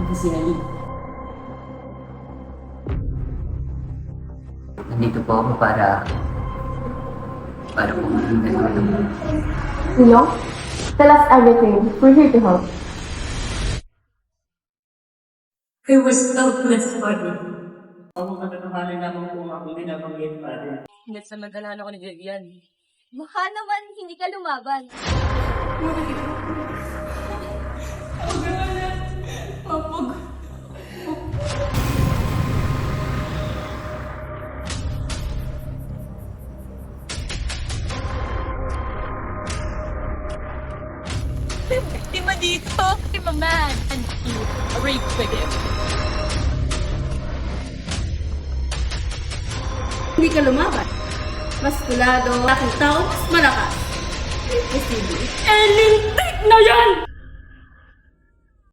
Officially. Nandito po ako para pumunta ng tulong. You know, tell us everything. We're here to help. I was helpless, Father. Ako katatahanin naman kung ako binabanggit pa rin. Ngunit sa madalahan ako ni Vivian. Baka naman hindi ka lumaban. Biktima dito. I'm a man and you a rape victim. Hindi ka lumaban. Mas kulado, laking tao, mas malakas. Imposible. Elintik na yan!